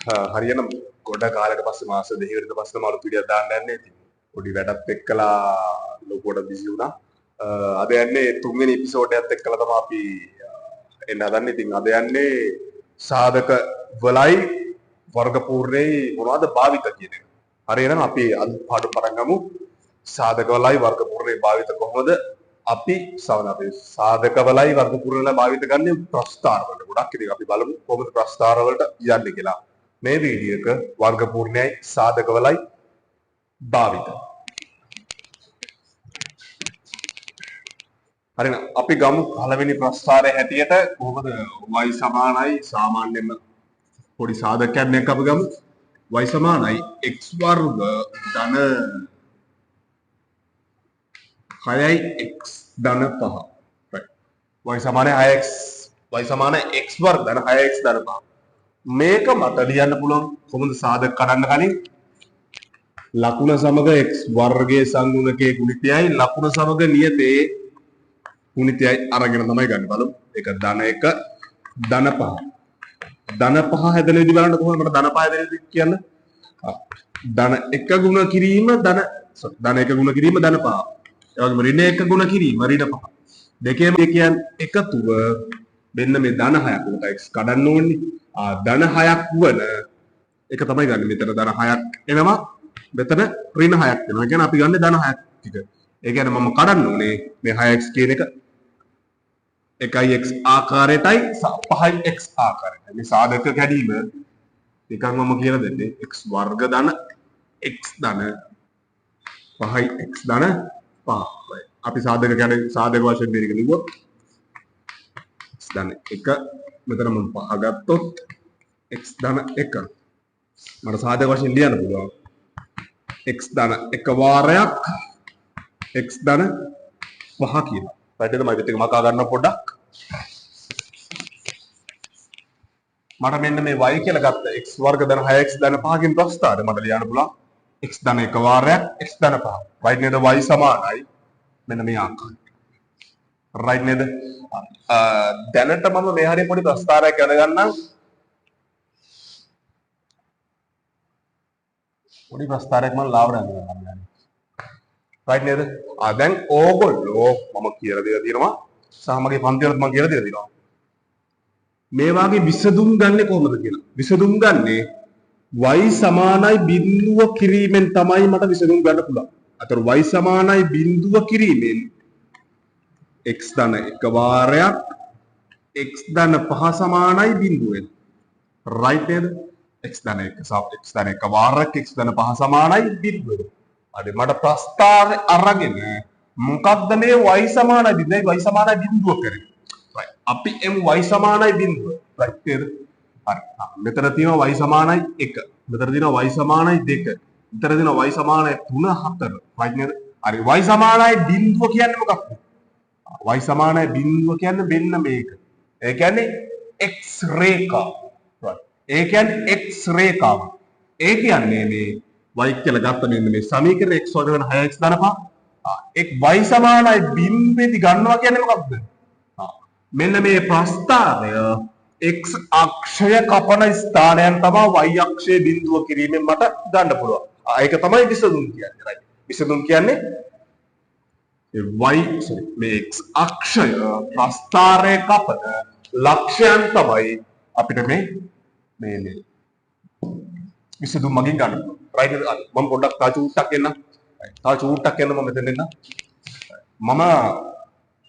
හරියන ගොඩ කාලෙට පස්සේ මාස දෙකකට පස්සේ මාළු පිටියක් දාන්න යන්නේ. ඉතින් පොඩි වැඩක් එක්කලා ලොකුවට බිසි වුණා. අද යන්නේ තුන්වෙනි එපිසෝඩ් එකත් එක්කලා තමයි අපි එන්න හදන්නේ. ඉතින් අද යන්නේ සාධක වලයි වර්ග පූර්ණේ මොනවද භාවිත කියන එක. හරියනම් අපි අද පාඩම පටන් ගමු. සාධක වලයි වර්ග පූර්ණේ භාවිත කොහොමද? අපි අපේ සාධක වලයි වර්ග පූර්ණේ භාවිත ගන්නේ ප්‍රස්ථාර වලට. ගොඩක් ඉතින් අපි බලමු කොහොමද ප්‍රස්ථාර වලට යන්නේ කියලා. මේ වීඩියෝ එක වර්ග පූර්ණයයි සාධක වලයි භාවිත. හරිනම් අපි ගමු පළවෙනි ප්‍රස්ථාරය හැටියට කොහොමද y සමානයි සාමාන්‍යම පොඩි සාධකයක් මේක අපි ගමු. y සමානයි x වර්ග ධන 6යි x ධන 5. right. y සමානයි 6x y සමානයි x වර්ග ධන 6x ධන 5. මේක මට ලියන්න පුළුවන් කොහොමද සාධක කඩන්න කලින් ලකුණ සමග x වර්ගයේ සංගුණකයේ ගුණිතයයි ලකුණ සමග නියතයේ ගුණිතයයි අරගෙන තමයි ගන්න බලමු. ඒක ධන 1 ධන 5. ධන 5 හැදෙන විදිහ බලන්න කොහොමද මට ධන 5 හැදෙන විදිහ කියන්න. ධන 1 ගුණ කිරීම ධන 1 ගුණ කිරීම ධන 5. ඒ වගේම ඍණ 1 ගුණ කිරීම ඍණ 5. දෙකේම කියන්නේ එකතුව මෙන්න මේ ධන 6ක් උකට x කඩන්න ඕනේ. ධන 6ක් වන එක තමයි ගන්න. මෙතන ධන 6ක් එනවා. මෙතන ඍණ 6ක් එනවා. ඒ කියන්නේ අපි ගන්න ධන 6ක් ටික. ඒ කියන්නේ මම කඩන්න ඕනේ මේ 6x කියන එක 1x ආකාරයටයි 5x ආකාරයටයි. මේ සාධක කැඩීම නිකන් මම කියලා දෙන්නේ x වර්ග ධන x ධන 5x ධන 5. අපි සාධක කැඩේ සාධක වශයෙන් දෙක ලිව්වොත් x ධන 1 මෙතන මම 5 ගත්තොත් x ධන 1 මට සාධක වශයෙන් ලියන්න පුළුවන් x ධන 1 වාරයක් x ධන 5 කියලා. පැත්තට මම විතර මකා ගන්න පොඩ්ඩක්. මට මෙන්න මේ y කියලා ගත්ත x වර්ග ධන 6x ධන 5 කින් ප්‍රස්ථාරය මට ලියන්න පුළුවන් x ධන 1 වාරයක් x ධන 5. right නේද? y සමානයි මෙන්න මේ ආකාරයට. right නේද? දැනට මම මේ හරිය පොඩි ප්‍රස්ථාරයක් කරගන්නම්. පොඩි ප්‍රස්ථාරයක් මම ලාවට අඳිනවා. right නේද? දැන් ඕගොල්ලෝ මම කියලා දෙලා තියෙනවා සහ මගේ පන්ති වලත් මම කියලා දෙලා තියෙනවා. මේ වාගේ විසඳුම් ගන්නෙ කොහොමද කියලා. විසඳුම් ගන්නෙ y සමානයි බිඳුව කිරීමෙන් තමයි මට විසඳුම් ගන්න පුළුවන්. අතන y සමානයි බිඳුව කිරීමෙන් x ධන 1 වාරයක් x ධන 5 සමානයි බිඳුවෙන්. right නේද? x ධන 1 x ධන 1 වාරයක් x ධන 5 සමානයි බිඳුවෙන්. අද මට ප්‍රස්ථාරය අරගෙන මොකක්ද මේ y සමානයි බිඳුවයි y සමානයි බිඳුව කරේ. right. අපි m y සමානයි බිඳුව. right නේද? හරි. මෙතන තියෙනවා y සමානයි 1. මෙතන තියෙනවා y සමානයි 2. මෙතන තියෙනවා y සමානයි 3 4. right නේද? හරි. y සමානයි බිඳුව කියන්නේ මොකක්ද? y සමානයි බිඳුව කියන්නේ මෙන්න මේක. ඒ කියන්නේ x රේඛාව. right. ඒ කියන්නේ x රේඛාව. ඒ කියන්නේ මේ y කියලා ගත්ත මෙන්න මේ සමීකරණය x වර්ග වෙන 6x ධන 5. එක් y සමානයි බිඳුවේදී ගන්නවා කියන්නේ මොකක්ද? මෙන්න මේ ප්‍රස්ථාරය x අක්ෂය කපන ස්ථානයන් තමයි y අක්ෂයේ බිඳුව කිරීමෙන් මට ගන්න පුළුවන්. ඒක තමයි විසඳුම් කියන්නේ. right. විසඳුම් කියන්නේ මේ x අක්ෂය ප්‍රස්ථාරය කපන ලක්ෂයන් තමයි අපිට මේ විසඳුම් මගින් ගන්න පුළුවන්. right. මම පොඩ්ඩක් තා චූට්ටක් එන්න. තා චූට්ටක් එන්න මම මෙතන එන්න.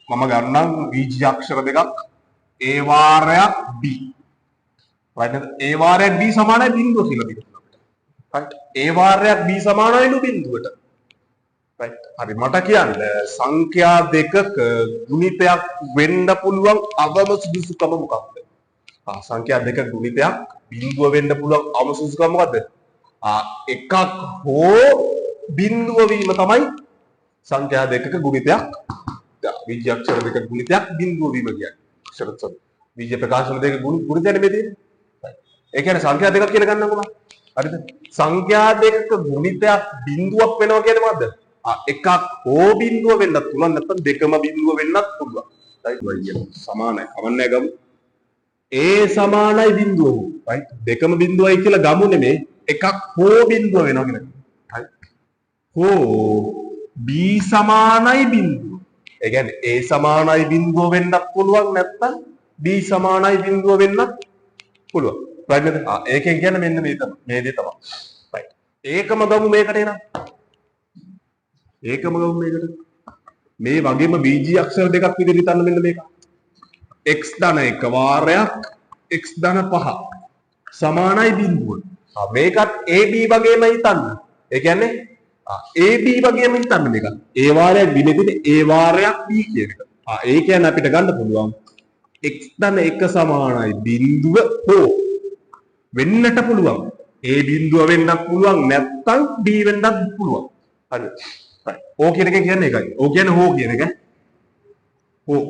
මම ගන්නම් බීජ අක්ෂර දෙකක් a වාරයක් b. right නේද? a වාරයක් b සමානයි බිඳුව කියලා දෙනවා අපිට. right. a වාරයක් b සමානයිලු බිඳුවට. right. හරි මට කියන්න සංඛ්‍යා දෙකක ගුණිතයක් වෙන්න පුළුවන් අවම සුදුසුකම මොකක්ද? සංඛ්‍යා දෙකක ගුණිතයක් බිඳුව වෙන්න පුළුවන් අවම සුදුසුකම මොකද්ද? එකක් හෝ බිඳුව වීම තමයි සංඛ්‍යා දෙකක ගුණිතයක්. බීජ අක්ෂර දෙකක ගුණිතයක් බිඳුව වීම කියන්නේ. අක්ෂර බීජ ප්‍රකාශන දෙකක ගුණිතය නෙමෙයි තියෙන්නේ. ඒ කියන්නේ සංඛ්‍යා දෙකක් කියලා ගන්නකො මම. හරිද? සංඛ්‍යා දෙකක ගුණිතයක් බිඳුවක් වෙනවා කියන්නේ මොකද්ද? එකක් හෝ බිඳුව වෙන්නත් පුළුවන් නැත්නම් දෙකම බිඳුව වෙන්නත් පුළුවන්. right. සමානයි. අවන්නේ ගමු. A සමානයි බිඳුව. right දෙකම බිඳුවයි කියලා ගමු නෙමේ එකක් හෝ බිඳුව වෙනවා කියලා. right හෝ B සමානයි බිඳුව. ඒ කියන්නේ A සමානයි බිඳුව වෙන්නත් පුළුවන් නැත්නම් B සමානයි බිඳුව වෙන්නත් පුළුවන්. right නේද? ඒකෙන් කියන්නේ මෙන්න මේ තමයි. මේ දේ තමයි. right ඒකම ගමු මේකට එනවා. ඒකම ගමු මේකට. මේ වගේම බීජී අක්ෂර දෙකක් විදිහට හිතන්න මෙන්න මේක. x ධන 1 වාරයක් x ධන 5 සමානයි බිඳුව. මේකත් AB වගේම හිතන්න. ඒ කියන්නේ AB වගේම හිතන්න මේක. A වාරයක් B මෙතන A වාරයක් B කියන එක. ඒ කියන්නේ අපිට ගන්න පුළුවන් x ධන 1 සමානයි බිඳුව හෝ වෙන්නට පුළුවන්. A බිඳුව වෙන්නත් පුළුවන් නැත්නම් B වෙන්නත් පුළුවන්. හරිද? ඕ කියන එක කියන්නේ ඒකයි. ඕ කියන්නේ හෝ කියන එක. හෝ.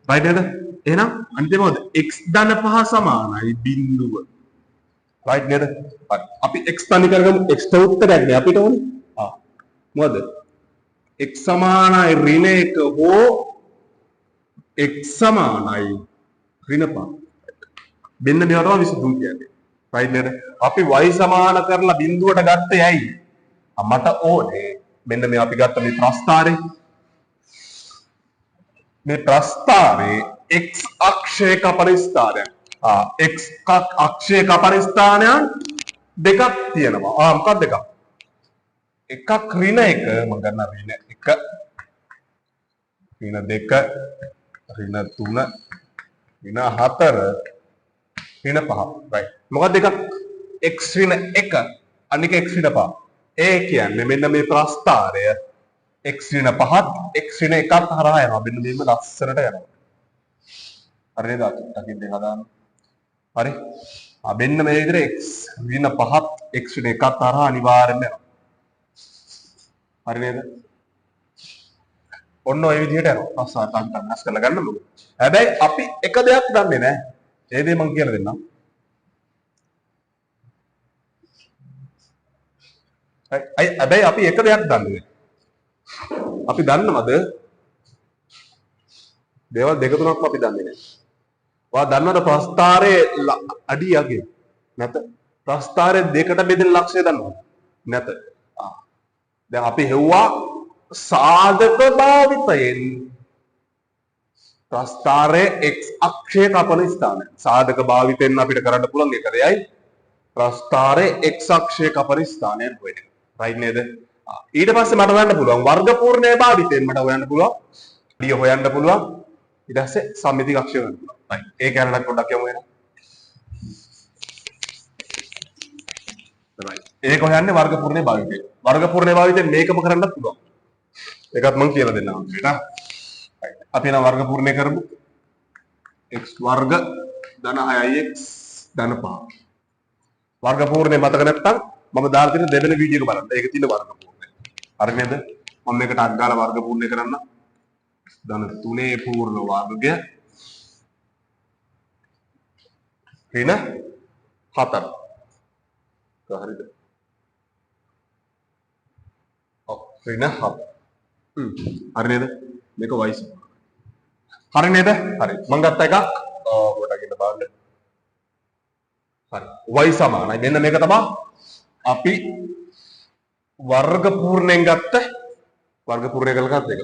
right නේද? එහෙනම් අන්තිම මොකද? x ධන 5 සමානයි බිඳුව. right නේද? හරි. අපි x තනි කරගමු. x ට උත්තරයක් නේ අපිට ඕනේ. මොකද? x සමානයි ඍණ 1 හෝ x සමානයි ඍණ 5. මෙන්න මේවා තමයි විසඳුම් කියන්නේ. right නේද? අපි y සමාන කරලා බිඳුවට ගත්තේ ඇයි? මට ඕනේ මෙන්න මේ අපි ගත්ත මේ ප්‍රස්ථාරේ මේ ප්‍රස්ථාරේ x අක්ෂයේ කපන ස්ථානයක්. x අක්ෂයේ කපන ස්ථානයන් දෙකක් තියෙනවා. මොකක්ද දෙකක්? එකක් ඍණ 1 මම ගන්න ඍණ 1 ඍණ 2 ඍණ 3 ඍණ 4 ඍණ 5. right මොකක්ද දෙකක්? x ඍණ 1 අනික x ඍණ 5. ඒ කියන්නේ මෙන්න මේ ප්‍රස්ථාරය x ඍණ 5ත් x ඍණ 1ත් හරහා යනවා. මෙන්න මේම ලස්සනට යනවා. හරි නේද? අකින් දෙක හදාන්න. හරි. මෙන්න මේ විදිහට x ඍණ 5ත් x ඍණ 1ත් හරහා අනිවාර්යෙන්ම යනවා. හරි නේද? ඔන්න ඔය විදිහට යනවා. ප්‍රස්ථාරය වෙනස් කරලා ගන්න මොකද? හැබැයි අපි එක දෙයක් දන්නේ නැහැ. ඒ දේ මම කියලා දෙන්නම්. හැබැයි අපි එක දෙයක් දන්නේ. අපි දන්නවද? දේවල් දෙක තුනක්ම අපි දන්නේ නැහැ. ඔයා දන්නවද ප්‍රස්ථාරයේ අඩියගේ? නැත. ප්‍රස්ථාරයේ දෙකට බෙදෙන ලක්ෂය දන්නවද? නැත. දැන් අපි හෙව්වා සාධක භාවිතයෙන් ප්‍රස්ථාරයේ x අක්ෂයේ කපන ස්ථානය. සාධක භාවිතයෙන් අපිට කරන්න පුළුවන් එක දෙයයි ප්‍රස්ථාරයේ x අක්ෂයේ කපන ස්ථානය හොයන්න. right නේද? ඊට පස්සේ මට හොයන්න පුළුවන් වර්ග පූර්ණයේ භාවිතයෙන් මට හොයන්න පුළුවන්. ඩිය හොයන්න පුළුවන්. ඊට පස්සේ සම්මිතික අක්ෂය හොයන්න පුළුවන්. right ඒ කැලලක් පොඩ්ඩක් යමු එහෙනම්. right ඒක හොයන්නේ වර්ග පූර්ණයේ භාවිතයෙන්. වර්ග පූර්ණයේ භාවිතයෙන් මේකම කරන්නත් පුළුවන්. ඒකත් මම කියලා දෙන්නම් අපිට. right අපි නම් වර්ග පූර්ණය කරමු. x වර්ග ධන 6x ධන 5. වර්ග පූර්ණය මතක නැත්නම් මම දාලා තියෙන දෙවෙනි වීඩියෝ එක බලන්න. ඒක තියෙන වර්ග පූර්ණය. හරි නේද? මම මේකට අක් ගාලා වර්ග පූර්ණය කරන්න. ධන 3 පූර්ණ වර්ගය ඍණ 4. හරිද? ඔව් ඍණ 7. හරි නේද? මේක y සමාන. හරි නේද? හරි. මම ගත්ත එකක් පොඩ්ඩක් ඉන්න බලන්න. හරි. y සමානයි. මෙන්න මේක තමයි අපි වර්ග පූර්ණයෙන් ගත්ත වර්ග පූර්ණය කළ ගත්ත එක.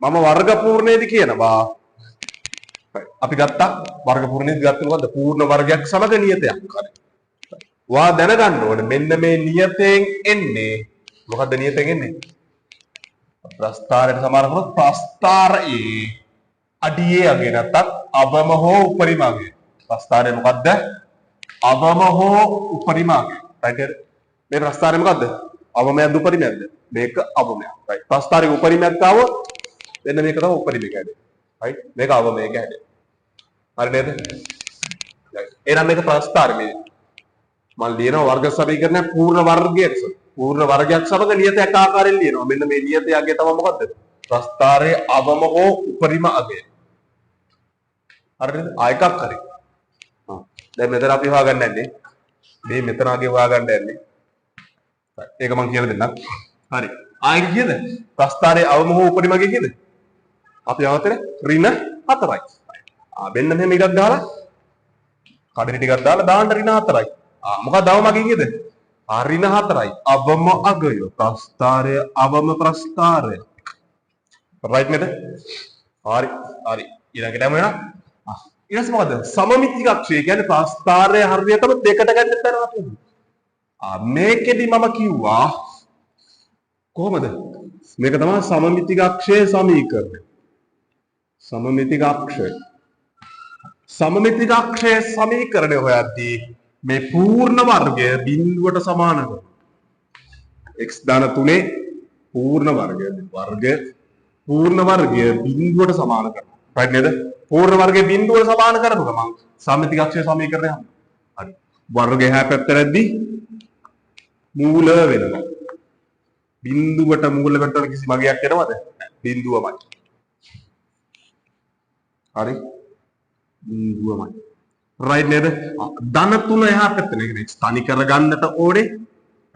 මම වර්ග පූර්ණයේදී කියනවා අපි ගත්තා වර්ග පූර්ණයේදී ගත්තේ මොකද්ද? පූර්ණ වර්ගයක් සමග නියතයක්. හරි. වා දැනගන්න ඕනේ මෙන්න මේ නියතයෙන් එන්නේ මොකද්ද නියතයෙන් එන්නේ? ප්‍රස්ථාරයට සමාන කරොත් ප්‍රස්ථාරයේ අඩියේ අගය නැත්තම් අවම හෝ උපරිම අගය. ප්‍රස්ථාරය මොකද්ද? අවම හෝ උපරිම අගය. right මේ ප්‍රස්ථාරය මොකද්ද? අවමයක්ද උපරිමයක්ද? මේක අවමයක්. right ප්‍රස්ථාරයේ උපරිමයක් ආවොත් එන්න මේක තමයි උපරිමයක හැදෙන්නේ. right මේක අවමයක හැදෙන්නේ. හරි නේද? එහෙනම් මේක ප්‍රස්ථාරය මේ මම ලියනවා වර්ග සමීකරණය පූර්ණ වර්ගයක් පූර්ණ වර්ගයක් සමග නියතයක් ආකාරයෙන් ලියනවා. මෙන්න මේ නියතයේ අගය තමයි මොකද්ද? ප්‍රස්ථාරයේ අවම හෝ උපරිම අගය. හරිද? එකක් හරි. දැන් මෙතන අපි හොයාගන්න යන්නේ මේ මෙතන අගය හොයාගන්න යන්නේ. ඒක මම කියලා දෙන්නම්. හරි. ආයෙත් කියද? ප්‍රස්ථාරයේ අවම හෝ උපරිම අගය කියද? අපි අවතර ඍණ 4යි. මෙන්න මෙහෙම එකක් දාලා කඩේ ටිකක් දාලා දාන්න ඍණ 4යි. මොකක්ද අවම අගය කියද? ඍණ 4යි. අවම අගය ප්‍රස්ථාරය අවම ප්‍රස්ථාරය. රයිට් නේද? හරි. හරි. ඊළඟට යමු එහෙනම්. ඊට පස්සේ මොකද? සමමිතික අක්ෂය කියන්නේ ප්‍රස්ථාරය හරියටම දෙකට ගන්න තැන අපි. මේකෙදි මම කිව්වා කොහොමද? මේක තමයි සමමිතික අක්ෂයේ සමීකරණය. සමමිතික අක්ෂය. සමමිතික අක්ෂයේ සමීකරණය හොයද්දී මේ පූර්ණ වර්ගය බිඳුවට සමාන කරනවා. x ධන 3 පූර්ණ වර්ගය පූර්ණ වර්ගය බිඳුවට සමාන කරනවා. right නේද? පූර්ණ වර්ගය බිඳුවට සමාන කරපු ගමන් සමමිතික අක්ෂයේ සමීකරණය හම්බ. හරි. වර්ගය හැ පැත්තට ඇද්දී මූල වෙනවා. බිඳුවට මූල වෙනතන කිසි මගයක් එනවද? බිඳුවමයි. හරි. බිඳුවමයි. right නේද? ධන 3 එහා පැත්තට නේ x තනි කරගන්නට ඕනේ.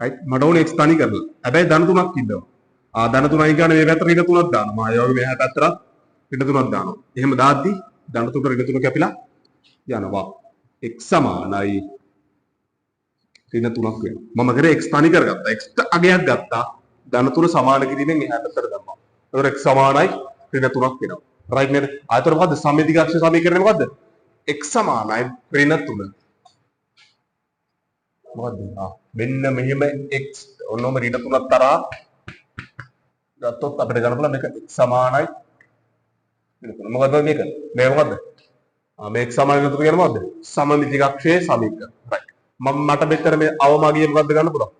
right මට ඕනේ x තනි කරලා. හැබැයි ධන 3ක් ඉන්නවා. ධන 3යි කියන්නේ මේ පැත්තට ඍණ 3ක් දානවා. ආයෙ වගේ මෙහා පැත්තට ඍණ 3ක් දානවා. එහෙම දාද්දි ධන 3ට ඍණ 3 කැපිලා යනවා. x සමානයි ඍණ 3ක් වෙනවා. මම කරේ x තනි කරගත්තා. x ට අගයක් ගත්තා. ධන 3 සමාන කිරීමෙන් එහා පැත්තට දැම්මා. ඒතකොට x සමානයි ඍණ 3ක් වෙනවා. right නේද? ආයතන මොකද්ද? සමමිතික අක්ෂ සමීකරණය මොකද්ද? x සමානයි ඍණ 3. මොකද්ද? මෙන්න මෙහෙම x ඔන්නෝම ඍණ 3ක් තරහා ගත්තොත් අපිට ගන්න පුළුවන් මේක x සමානයි ඍණ 3. මොකද්ද මේක? මේ මොකද්ද? මේ x සමානයි ඍණ 3 කියන්නේ මොකද්ද? සමමිතික අක්ෂයේ සමීකරණය. right. මට මෙතන මේ අවමගිය මොකද්ද ගන්න පුළුවන්?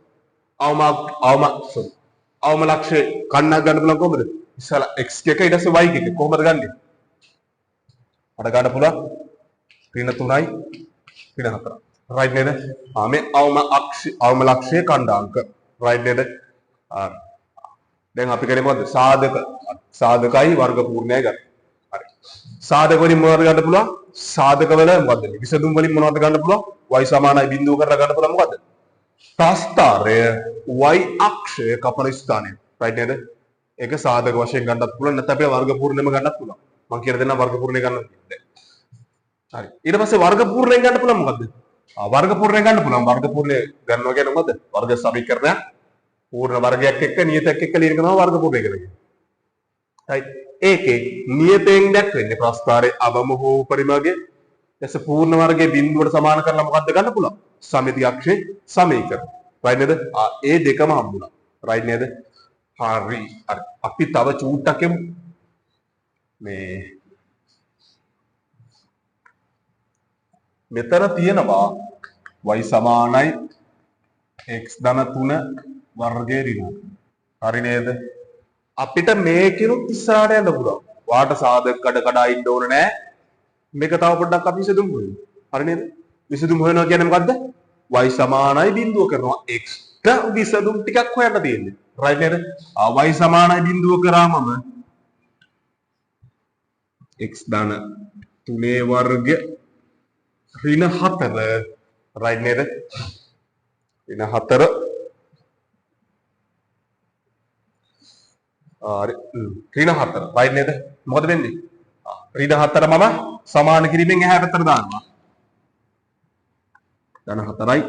අවම ලක්ෂය කන්නක් ගන්න පුළුවන් කොහොමද? ඉස්සලා x එක ඊට පස්සේ y එක කොහොමද ගන්නෙ? මට ගන්න පුළුවන් ඍණ 3යි ඍණ 4යි. right නේද? මේ අවම ලක්ෂයේ කණ්ඩාංක. right නේද? දැන් අපි කරේ මොකද්ද? සාධකයි වර්ග පූර්ණයයි ගන්න. හරි. සාධක වලින් මොනවද ගන්න පුළුවන්? සාධක වල මොකද්ද? විසඳුම් වලින් මොනවද ගන්න පුළුවන්? y සමානයි බිඳුව කරලා ගන්න පුළුවන් මොකද්ද? ප්‍රස්ථාරය y අක්ෂය කපන ස්ථානය. right නේද? ඒක සාධක වශයෙන් ගන්නත් පුළුවන් නැත්නම් අපේ වර්ග පූර්ණයම ගන්නත් පුළුවන්. මම කියලා දෙන්නම් වර්ග පූර්ණය ගන්න දැන්. හරි. ඊට පස්සේ වර්ග පූර්ණයෙන් ගන්න පුළුවන් මොකද්ද? වර්ග පූර්ණයෙන් ගන්න පුළුවන්. වර්ග පූර්ණය ගන්නවා කියන්නේ මොකද්ද? වර්ග සමීකරණයක් පූර්ණ වර්ගයක් එක්ක නියතයක් එක්ක ලියන කරනවා වර්ග පූර්ණය කියලා කියන්නේ. right. ඒකේ නියතයෙන් දැක්වෙන්නේ ප්‍රස්ථාරයේ අවම හෝ පරිමාර්ගය. එස පූර්ණ වර්ගයේ බිඳුවට සමාන කරලා මොකද්ද ගන්න පුළුවන්? සමමිතික අක්ෂයේ සමීකරණය. right නේද? ඒ දෙකම හම්බුණා. right නේද? හරි. අපි තව චූට්ටක් යමු. මේ මෙතන තියෙනවා y සමානයි x ධන 3 වර්ගයේ ඍණ. හරි නේද? අපිට මේකිනුත් ඉස්සරහට යන්න පුළුවන්. වාට සාධක කඩ ඉන්න ඕන නෑ. මේක තව පොඩ්ඩක් අපි විසඳුම් හොයමු. හරි නේද? විසඳුම් හොයනවා කියන්නේ මොකද්ද? y සමානයි බිඳුව කරනවා. x ට විසඳුම් ටිකක් හොයන්න තියෙන්නේ. right නේද? y සමානයි බිඳුව කරාමම x ධන 3 වර්ග ඍණ 4 right නේද? ඍණ 4 ඍණ 4 right නේද? මොකද වෙන්නේ? ඍණ 4 මම සමාන කිරීමෙන් එහා පැත්තට දානවා. ධන 4යි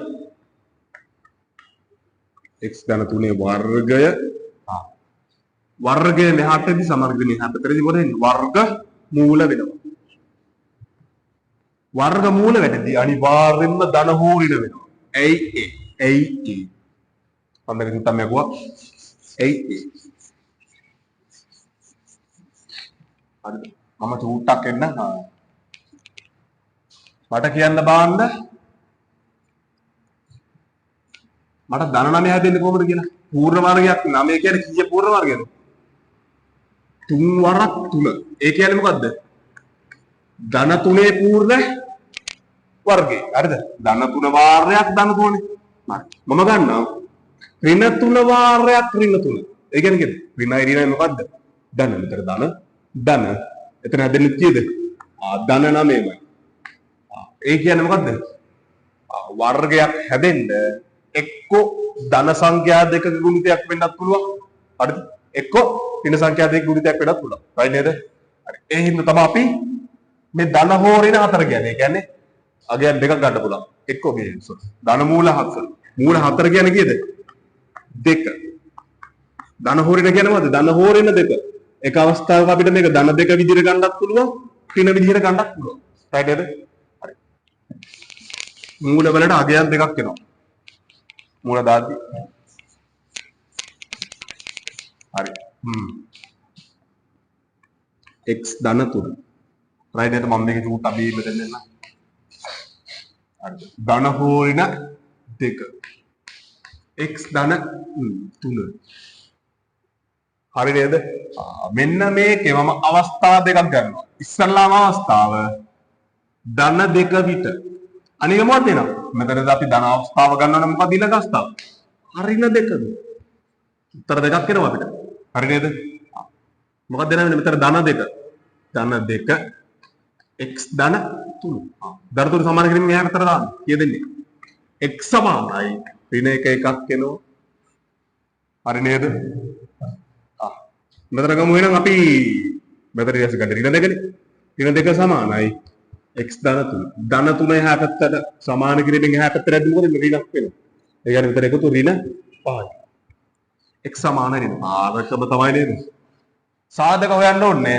x ධන 3 වර්ගය වර්ගය මෙහාටදී සමාන කිරීමෙන් එහා පැත්තටදී මොකද වෙන්නේ? වර්ග මූල වෙනවා. වර්ග මූල වෙද්දී අනිවාර්යෙන්ම ධන හෝ ඍණ වෙනවා. ඇයි ඒ? මම මේක තමයි අහුවා. ඇයි ඒ? හරිද? මම චූට්ටක් එන්න. මට කියන්න බාන්න මට ධන 9 හැදෙන්නේ කොහොමද කියලා? පූර්ණ වර්ගයක් 9 කියන්නේ කීය පූර්ණ වර්ගයද? 3 වරක් 3. ඒ කියන්නේ මොකද්ද? ධන 3 පූර්ණ වර්ගය. හරිද? ධන 3 වාරයක් ධන 3නේ. මම ගන්නවා ඍණ 3 වාරයක් ඍණ 3. ඒ කියන්නේ ඍණයි ඍණයි මොකද්ද? ධන විතර ධන. එතන හැදෙන්නේ කීයද? ධන 9යි. ඒ කියන්නේ මොකද්ද? වර්ගයක් හැදෙන්න එක්ක ධන සංඛ්‍යා දෙකක ගුණිතයක් වෙන්නත් පුළුවන්. හරිද? එක්ක ඍණ සංඛ්‍යා දෙකක ගුණිතයක් වෙන්නත් පුළුවන්. right නේද? හරි. ඒ හින්දා තමයි අපි මේ ධන හෝ ඍණ 4 කියන්නේ. ඒ කියන්නේ අගයන් දෙකක් ගන්න පුළුවන්. එක්ක ඔබේ ධන මූල 4. මූල 4 කියන්නේ කීයද? 2. ධන හෝරෙන කියන්නේ මොකද්ද? ධන හෝරෙන 2. එක අවස්ථාවක අපිට මේක ධන 2 විදිහට ගන්නත් පුළුවන්, ඍණ විදිහට ගන්නත් පුළුවන්. රයිට් නේද? හරි. මූල වලට අගයන් දෙකක් එනවා. මූල දාද්දි. හරි. x ධන 3. රයිට් නේද? මම මේක චූට් අබී බෙදෙන්න දෙන්න. හරි. ධන හෝරෙන 2. x ධන 3. හරි නේද? මෙන්න මේකේ මම අවස්ථා දෙකක් ගන්නවා. ඉස්සල්ලාම අවස්ථාව ධන 2 විට. අනික මොකක්ද එනවා? මෙතනද අපි ධන අවස්ථාව ගන්නවනම් මොකක්ද ඊළඟ අවස්ථාව? ඍණ 2ද. උත්තර දෙකක් එනවා අපිට. හරි නේද? මොකක්ද එනවා මෙතන ධන 2. ධන 2 x ධන 3. ධන 3 සමාන කිරීමෙන් එහාට අතර දාන්න. කීයද එන්නේ? x සමානයි ඍණ 1 එකක් එනවා. හරි නේද? මෙතන ගමු එහෙනම් අපි මෙතන ඉතින් ගන්න ඍණ 2නේ. ඍණ 2 සමානයි x ධන 3. ධන 3 එහා පැත්තට සමාන කිරීමෙන් එහා පැත්තට ඇද්දි මොකද ඍණක් වෙනවා. ඒ කියන්නේ මෙතන එකතු ඍණ 5යි. x සමාන නේද? ආරකම තමයි නේද? සාධක හොයන්න ඕනේ.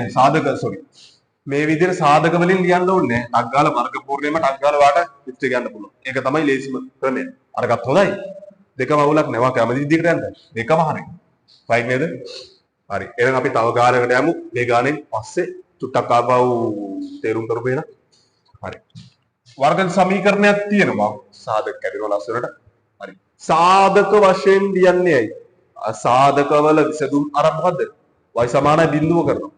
මේ විදිහට සාධක වලින් ලියන්න ඕනේ. අග්ගාල වර්ග පූර්ණයමට අග්ගාල වාට ඉස්ත ගන්න පුළුවන්. ඒක තමයි ලේසිම ක්‍රමය. අරකට හොඳයි. දෙකම අවුලක් නැවා කැමති විදිහකට යන්න. දෙකම හරියි. රයිට් නේද? හරි. එහෙනම් අපි තව ගානකට යමු. මේ ගානෙන් පස්සේ චුට්ටක් ආපහු තේරුම් කරමු එහෙනම්. හරි. වර්ග සමීකරණයක් තියෙනවා. සාධක කැඩෙනවා ලස්සනට. හරි. සාධක වශයෙන් ලියන්නේ ඇයි? සාධකවල විසඳුම් අර මොකද්ද? y සමානයි බිඳුව කරනවා.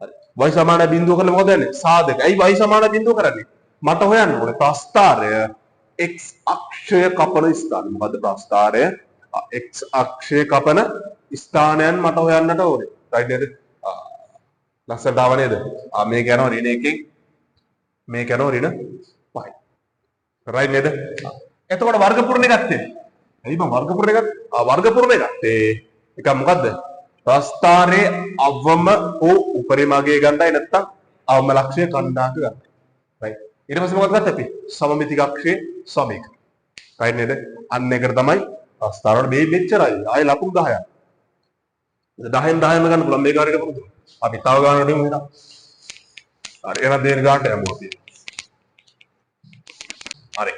හරි. y සමානයි බිඳුව කරලා මොකද වෙන්නේ? සාධක. ඇයි y සමානයි බිඳුව කරන්නේ? මට හොයන්න ඕනේ ප්‍රස්ථාරය x අක්ෂය කපන ස්ථානය. මොකද්ද ප්‍රස්ථාරය? x අක්ෂය කපන ස්ථානයන් මට හොයන්නට ඕනේ. රයිට් නේද? ලස්සනට ආව නේද? මේක යනවා ඍණ 1කින් මේක යනවා ඍණ 5යි. රයිට් නේද? එතකොට වර්ග පුරණය ගත්තේ. ඇයි මම වර්ග පුරණය ගත්තේ? වර්ග පුරණය ගත්තේ. එක මොකද්ද? ප්‍රස්ථාරයේ අවම හෝ උපරිමගේ ගන්නයි නැත්නම් අවම ලක්ෂය කණ්ඩායමට ගන්න. රයිට්. ඊට පස්සේ මොකක්ද ගත්තේ අපි? සමමිතික අක්ෂයේ සමීකරණ. රයිට් නේද? අන්න ඒකට තමයි ප්‍රස්ථාර වල මේ මෙච්චරයි. ආයේ ලකුණු 10ක්. 10න් 10ම ගන්න පුළුවන් මේ කාර්යයට පුරුදු. අපි තව ගන්නට යමු එහෙනම්. හරි. එහෙනම් දෙන ගන්නට යමු අපි. හරි.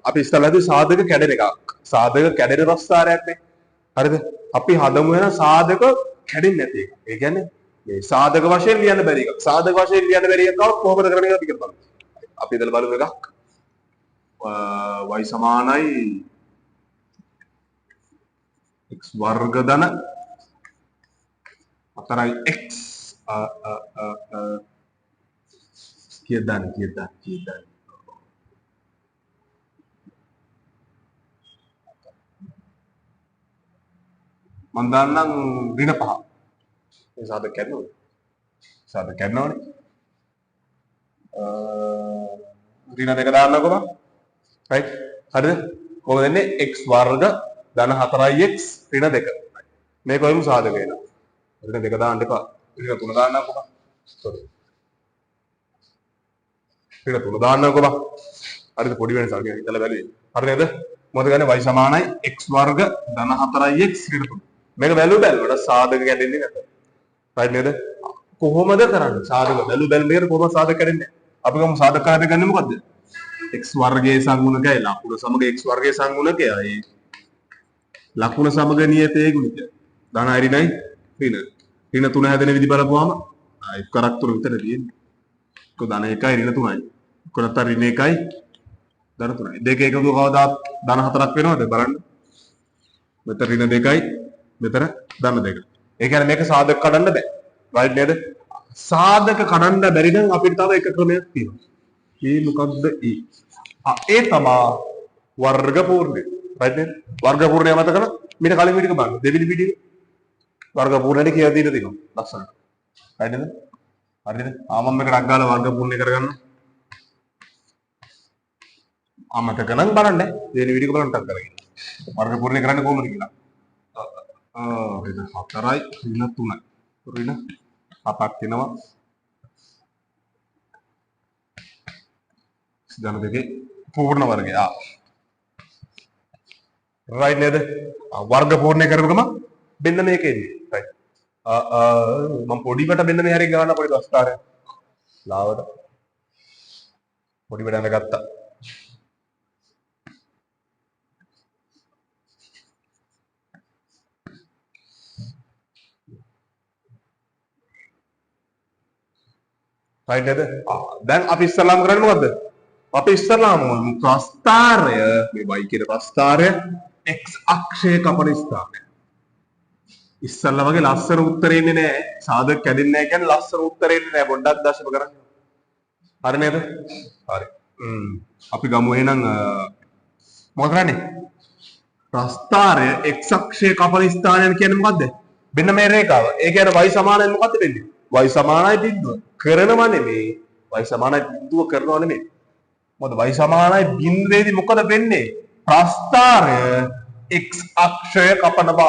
අපි ඉස්සෙල්ලාදී සාධක කැඩෙන එකක්. සාධක කැඩෙන ප්‍රස්ථාරයක් නේ. හරිද? අපි හදමු වෙන සාධක කැඩෙන්නේ නැති එක. ඒ කියන්නේ මේ සාධක වශයෙන් ලියන්න බැරි එක. සාධක වශයෙන් ලියන්න බැරි එකක් කොහොමද කරන්නේ අපි කියලා බලමු. අපි ඉතල බලමු එකක්. y සමානයි x වර්ග ධන 4යි x කීයද මම දාන්නම් ඍණ 5. මේ සාධක කැඩනවද? සාධක කැඩනවනේ. ඍණ 2 දාන්නකො බං. රයිට්. හරිද? කොහොමද එන්නේ? x වර්ග ධන 4x ඍණ 2. මේක වයිමු සාධක වෙනවා. ඍණ 2 දාන්න එපා. ඍණ 3 දාන්නකො බං. සෝරි. ඍණ 3 දාන්නකො බං. හරිද? පොඩි වෙනසක් කියලා හිතලා බැලුවේ. හරි නේද? මොකද ගන්නේ y සමානයි x වර්ග ධන 4x ඍණ 3. මේක බැලුවට සාධක කැඩෙන්නේ නැත. රයිට් නේද? කොහොමද කරන්නේ? සාධක බැලුවේකට කොහොමද සාධක කැඩෙන්නේ? අපි ගමු සාධක හදගන්නේ මොකද්ද? x වර්ගයේ සංගුණකයි ලකුණ සමග x වර්ගයේ සංගුණකයයි ලකුණ සමග නියතයේ ගුණිතය. ධන ඍණයි ඍණ. ඍණ 3 හැදෙන විදි බලපුවාම එක් කරක් තුන විතර තියෙන්නේ. එක්ක ධන 1යි ඍණ 3යි. එක්ක නැත්නම් ඍණ 1යි ධන 3යි. දෙක එකතු කවදාත් ධන 4ක් වෙනවද බලන්න. මෙතන ඍණ 2යි මෙතන ධන 2. ඒ කියන්නේ මේක සාධක කඩන්න බෑ. රයිට් නේද? සාධක කඩන්න බැරි නම් අපිට තව එක ක්‍රමයක් තියෙනවා. ඒ මොකක්ද ඒ? ඒ තමයි වර්ග පූර්ණය. රයිට් නේද? වර්ග පූර්ණය මත කරලා මීට කලින් වීඩියෝ එක බලන්න. දෙවෙනි වීඩියෝ වර්ග පූර්ණයට කියලා දීලා තියෙනවා. ලස්සනට. රයිට් නේද? හරිද? මම මේකට අග්ගාල වර්ග පූර්ණය කරගන්න. අමතක නම් බලන්න. දෙවෙනි වීඩියෝ එක බලන්න ටක් කරගෙන. වර්ග පූර්ණය කරන්නේ කොහොමද කියලා. ඍණ 4යි ඍණ 3යි. ඍණ 7ක් වෙනවා. ධන දෙකේ පූර්ණ වර්ගය. රයිට් නේද? වර්ග පූර්ණය කරපු ගමන් මෙන්න මේකෙදී. රයිට්. මම පොඩිවට මෙන්න මේ හැරි ගන්න පොඩි ප්‍රස්තාරයක්. ලාවට පොඩි වැඩ ගත්තා. රයිට් නේද? දැන් අපි ඉස්සල්ලාම කරන්නේ මොකද්ද? අපි ඉස්සල්ලාම ප්‍රස්ථාරය මේ y කියන ප්‍රස්ථාරය x අක්ෂයේ කපන ස්ථානය. ඉස්සල්ලා වගේ ලස්සන උත්තරේ එන්නේ නැහැ. සාධක කැඩෙන්නේ නැහැ කියන්නේ ලස්සන උත්තරේ එන්නේ නැහැ. පොඩ්ඩක් දශම කරන්න. හරි නේද? හරි. අපි ගමු එහෙනම් මොකද කරන්නේ? ප්‍රස්ථාරය x අක්ෂයේ කපන ස්ථානය කියන්නේ මොකද්ද? මෙන්න මේ රේඛාව. ඒ කියන්නේ y සමානයි මොකද්ද වෙන්නේ? y සමානයි බිඳුව. කරනවා නෙමෙයි. y සමානයි බිඳුව කරනවා නෙමෙයි. මොකද y සමානයි බිඳුවේදී මොකද වෙන්නේ? ප්‍රස්ථාරය x අක්ෂය කපන බව.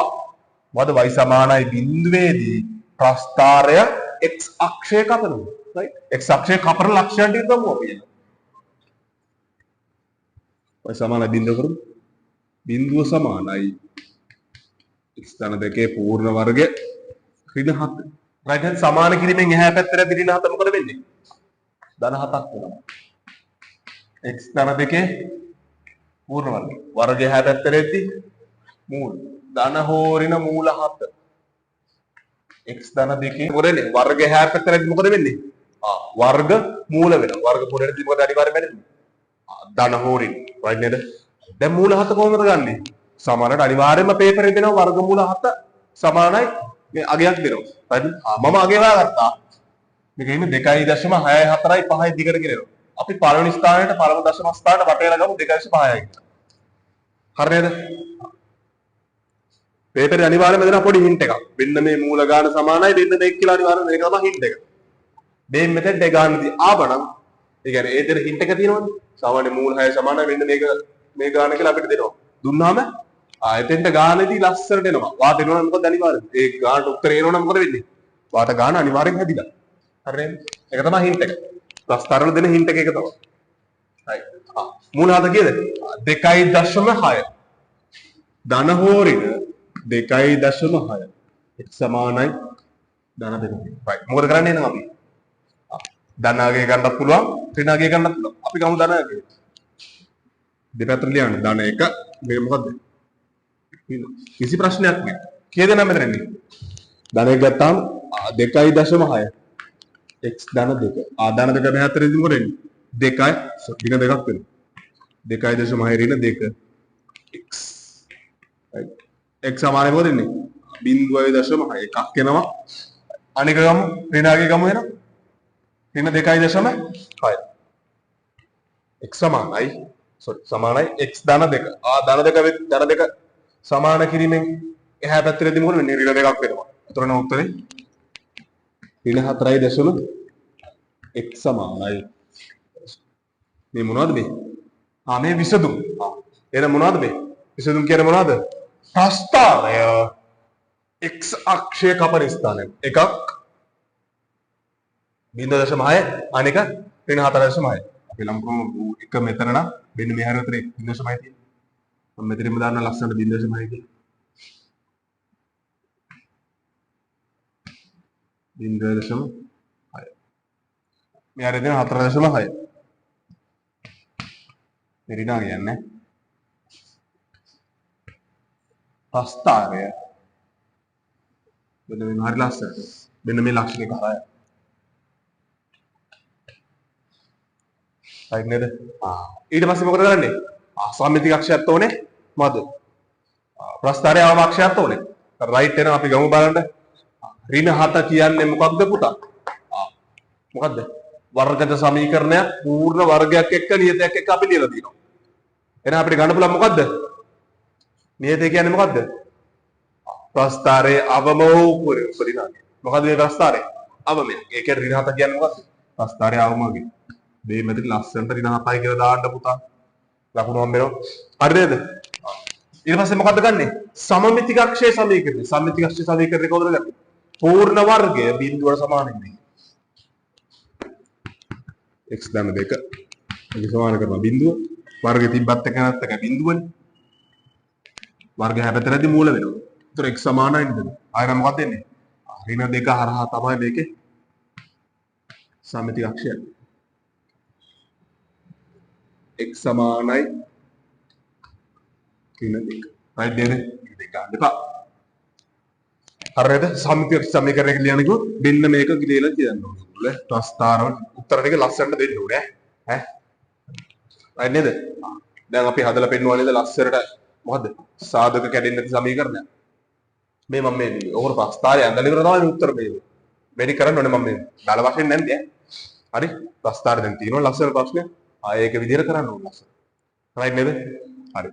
මොකද y සමානයි බිඳුවේදී ප්‍රස්ථාරය x අක්ෂය කපනවා. right? x අක්ෂය කපන ලක්ෂණ ටික ගමු අපි. y සමානයි බිඳුව කරමු. බිඳුව සමානයි x ධන දෙකේ පූර්ණ වර්ගය ඍණ 7. right hand සමාන කිරීමෙන් එහා පැත්තට ඍණ 7 මොකද වෙන්නේ? ධන 7ක් වෙනවා. x ධන දෙකේ පූර්ණ වර්ගය. වර්ගය එහා පැත්තට එද්දි මූල ධන හෝ ඍණ මූල 7. x ධන දෙකේ මොකද වෙන්නේ? වර්ගය එහා පැත්තට එද්දි මොකද වෙන්නේ? වර්ග මූල වෙනවා. වර්ග මූලෙදී මොකද අනිවාර්යයෙන්ම වෙන්නේ? ධන හෝ ඍණ. right නේද? දැන් මූල 7 කොහොමද ගන්නෙ? සමානට අනිවාර්යයෙන්ම පේපරේ දෙනවා වර්ගමූල 7 සමානයි මේ අගයක් දෙනවා. හරිද? මම අගය හොයාගත්තා. මේක ඉන්නේ 2.64යි 5යි දිගට ගෙනෙනවා. අපි පළවෙනි ස්ථානයට පළමු දශම ස්ථානයට වටේලා ගමු 2.5යි කියලා. හරි නේද? පේපරේ අනිවාර්යයෙන්ම දෙනවා පොඩි හින්ට් එකක්. මෙන්න මේ මූල ගාන සමානයි මෙන්න මේක කියලා අනිවාර්යයෙන්ම මේක තමයි හින්ට් එක. මේ මෙතෙන් දෙක ගන්නදී ආවනම් ඒ කියන්නේ ඒ දෙන හින්ට් එක තියෙනවනේ. සාමාන්‍ය මූල 6 සමානයි මෙන්න මේක මේ ගාන කියලා අපිට දෙනවා. දුන්නාම එතෙන්ට ගානේදී ලස්සනට එනවා. වාට එනවනම් මොකද අනිවාර්යයෙන්? ඒ ගානට උත්තර එනවනම් මොකද වෙන්නේ? වාට ගාන අනිවාර්යෙන් හැදිලා. හරිද? ඒක තමයි හින්ට් එක. ප්‍රස්ථාරවල දෙන හින්ට් එක ඒක තමයි. හරි. මූල හත කීයද? 2.6. ධන හෝ ඍණ 2.6. x සමානයි ධන 2. right. මොකද කරන්නේ එහෙනම් අපි? ධන අගය ගන්නත් පුළුවන්, ඍණ අගය ගන්නත් පුළුවන්. අපි ගමු ධන අගය. දෙපැත්තට ලියන්න. ධන 1 මේ මොකද්ද? කිසි ප්‍රශ්නයක් නෑ. කීයද නම් මෙතන ඉන්නේ? ධන 1 ගත්තාම 2.6 x ධන 2. ධන 2 මෙහාට ඉදින් මොකද වෙන්නේ? 2යි ඍණ 2ක් වෙනවා. 2.6 ඍණ 2 x. right. x සමානයි මොකද වෙන්නේ? 0.6 එකක් එනවා. අනික ගමු ඍණ අගය ගමු එහෙනම්. ඍණ 2.6 x සමානයි සමානයි x ධන 2. ධන 2 සමාන කිරීමෙන් එහා පැත්තටදී මොකද වෙන්නේ? ඍණ 2ක් වෙනවා. එතකොට උත්තරේ ඍණ 4.0 x සමානයි. මේ මොනවද මේ? මේ විසඳුම්. එහෙනම් මොනවද මේ? විසඳුම් කියන්නේ මොනවද? ප්‍රස්ථාරය x අක්ෂය කපන ස්ථානය. එකක් 0.6 අනික ඍණ 4.6. අපි ලම් කරමු එක මෙතන නම් මෙන්න මේ හැර උතරේ 0.6 තියෙනවා. මම මෙතනින්ම දාන්න ලස්සනට 0.6 කියලා. 0.6. මේ හැර දෙන 4.6. මෙරිනා කියන්නේ ප්‍රස්ථාරය මෙන්න මේ හරි ලස්සනට මෙන්න මේ ලක්ෂණේ කරා. right නේද? ඊට පස්සේ මොකද කරන්නේ? සම්මිතික අක්ෂයත් ඕනේ. මොකද? ප්‍රස්ථාරය අවම අක්ෂයත් ඕනේ. right එනවා අපි ගමු බලන්න. ඍණ 7 කියන්නේ මොකක්ද පුතා? මොකද්ද? වර්ගජ සමීකරණයක් පූර්ණ වර්ගයක් එක්ක නියතයක් එක්ක අපි ලියලා දිනවා. එහෙනම් අපිට ගන්න පුළුවන් මොකද්ද? නියතය කියන්නේ මොකද්ද? ප්‍රස්ථාරයේ අවම වූ පරිණාමය. මොකද්ද මේ ප්‍රස්ථාරය? අවමය. ඒ කියන්නේ ඍණ 7 කියන්නේ මොකද්ද? ප්‍රස්ථාරයේ අවමගේ. මේ මෙතන ලස්සනට ඍණ 7යි කියලා දාන්න පුතා. ලකුණු හම්බ වෙනවා. හරිද? ඊට පස්සේ මොකද්ද ගන්නෙ? සමමිතික අක්ෂය සමීකරණය. සමමිතික අක්ෂය සමීකරණය කොහොමද ගන්නේ? පූර්ණ වර්ගය බිඳුවට සමාන වෙන්නේ. x ධන 2 ඒක සමාන කරනවා බිඳුව. වර්ගය තිබ්බත් එක නැත්ත එක බිඳුවනේ. වර්ගය හැපැතරදී මූල වෙනවා. ඒතර x සමානයි නේද? ආයෙ මොකක්ද දෙන්නේ? ඍණ දෙක හරහා තමයි මේකේ සම්මිතික අක්ෂය. x සමානයි ඍණ දෙක. right නේද? දෙක ගන්න එපා. හරිද? සම්මිතික සමීකරණයක ලියන්න කිව්වොත් මෙන්න මේක කියලා කියන්න ඕනේ. ප්‍රස්ථාරවල උත්තර ටික ලස්සනට දෙන්න ඕනේ ඈ. right නේද? දැන් අපි හදලා පෙන්නුවා නේද ලස්සනට මොකද්ද? සාධක කැඩෙන්නේ නැති සමීකරණයක්. මේ මම මේ ඕකර ප්‍රස්ථාරය ඇඳලා ඉවර තමයි උත්තර මේ. වැඩි කරන්න ඕනේ මම මේ දල වශයෙන් නැන්දේ ඈ. හරි? ප්‍රස්ථාරය දැන් තියෙනවා ලස්සන ප්‍රශ්නයක්. ආයේ ඒක විදිහට කරන්න ඕනේ ලස්සන. right නේද? හරි.